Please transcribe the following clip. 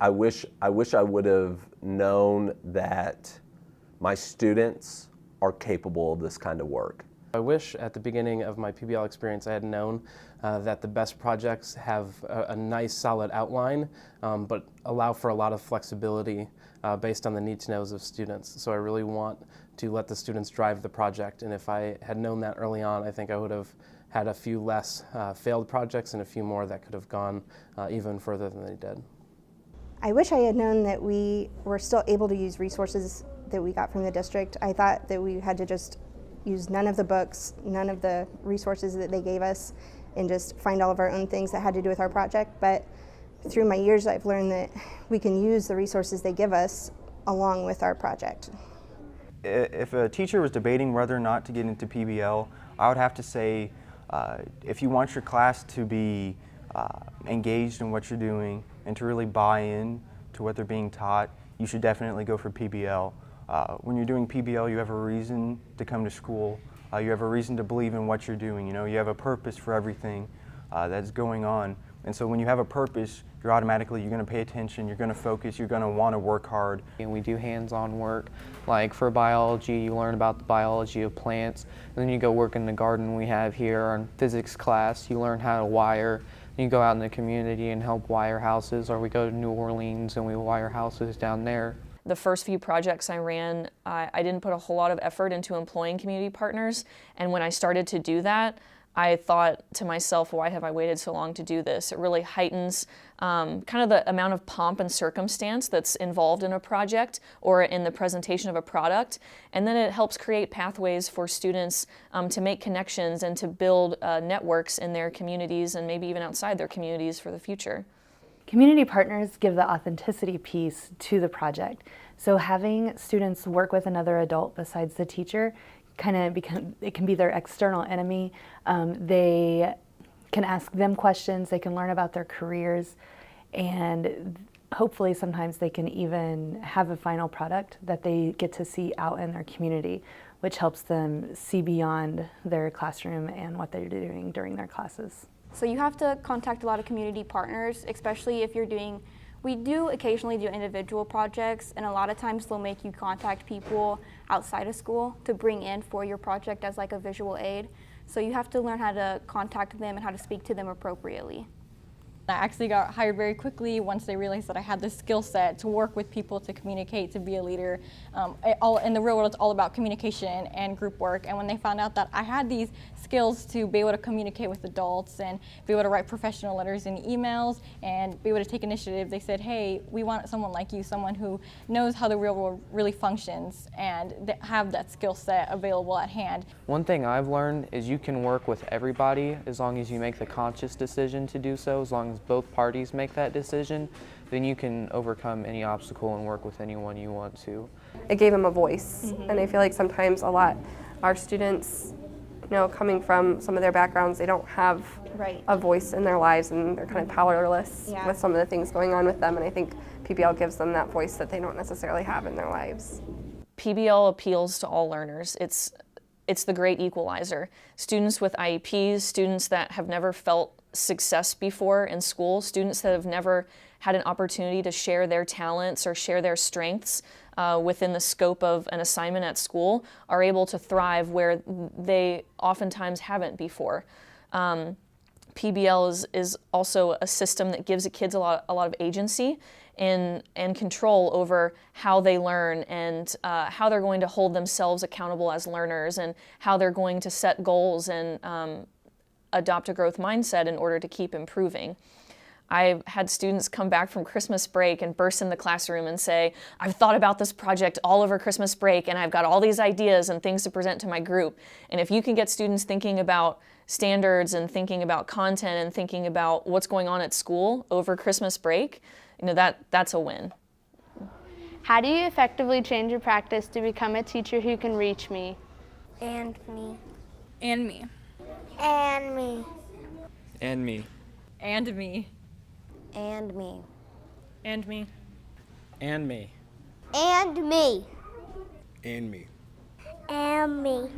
I wish I would have known that my students are capable of this kind of work. I wish at the beginning of my PBL experience I had known that the best projects have a nice solid outline, but allow for a lot of flexibility based on the need-to-knows of students. So I really want to let the students drive the project, and if I had known that early on, I think I would have had a few less failed projects and a few more that could have gone even further than they did. I wish I had known that we were still able to use resources that we got from the district. I thought that we had to just use none of the books, none of the resources that they gave us, and just find all of our own things that had to do with our project. But through my years, I've learned that we can use the resources they give us along with our project. If a teacher was debating whether or not to get into PBL, I would have to say, if you want your class to be engaged in what you're doing and to really buy in to what they're being taught, you should definitely go for PBL. When you're doing PBL, you have a reason to come to school. You have a reason to believe in what you're doing. You know, you have a purpose for everything that's going on. And so when you have a purpose, you're going to pay attention, you're going to focus, you're going to want to work hard. And we do hands-on work. Like for biology, you learn about the biology of plants, and then you go work in the garden we have here. In physics class, you learn how to wire. You go out in the community and help wire houses, or we go to New Orleans and we wire houses down there. The first few projects I ran, I didn't put a whole lot of effort into employing community partners, and when I started to do that, I thought to myself, why have I waited so long to do this? It really heightens kind of the amount of pomp and circumstance that's involved in a project or in the presentation of a product, and then it helps create pathways for students to make connections and to build networks in their communities and maybe even outside their communities for the future. Community partners give the authenticity piece to the project. So having students work with another adult besides the teacher it can be their external enemy. They can ask them questions, they can learn about their careers, and hopefully sometimes they can even have a final product that they get to see out in their community, which helps them see beyond their classroom and what they're doing during their classes. So you have to contact a lot of community partners, especially if you're doing, we do occasionally do individual projects, and a lot of times they'll make you contact people outside of school to bring in for your project as like a visual aid. So you have to learn how to contact them and how to speak to them appropriately. I actually got hired very quickly once they realized that I had the skill set to work with people, to communicate, to be a leader. In the real world, it's all about communication and group work. And when they found out that I had these skills to be able to communicate with adults and be able to write professional letters and emails and be able to take initiative, they said, hey, we want someone like you, someone who knows how the real world really functions and have that skill set available at hand. One thing I've learned is you can work with everybody as long as you make the conscious decision to do so, as long as both parties make that decision, then you can overcome any obstacle and work with anyone you want to. It gave them a voice, and I feel like sometimes our students, you know, coming from some of their backgrounds, they don't have a voice in their lives, and they're kind of powerless with some of the things going on with them, and I think PBL gives them that voice that they don't necessarily have in their lives. PBL appeals to all learners. It's the great equalizer. Students with IEPs, students that have never felt success before in school, students that have never had an opportunity to share their talents or share their strengths within the scope of an assignment at school are able to thrive where they oftentimes haven't before. PBL is also a system that gives the kids a lot of agency and control over how they learn and how they're going to hold themselves accountable as learners and how they're going to set goals and adopt a growth mindset in order to keep improving. I've had students come back from Christmas break and burst in the classroom and say, I've thought about this project all over Christmas break and I've got all these ideas and things to present to my group. And if you can get students thinking about standards and thinking about content and thinking about what's going on at school over Christmas break, you know, that's a win. How do you effectively change your practice to become a teacher who can reach me? And me. And me. And me. And me. And me. And me. And me. And me. And me. And me. And me.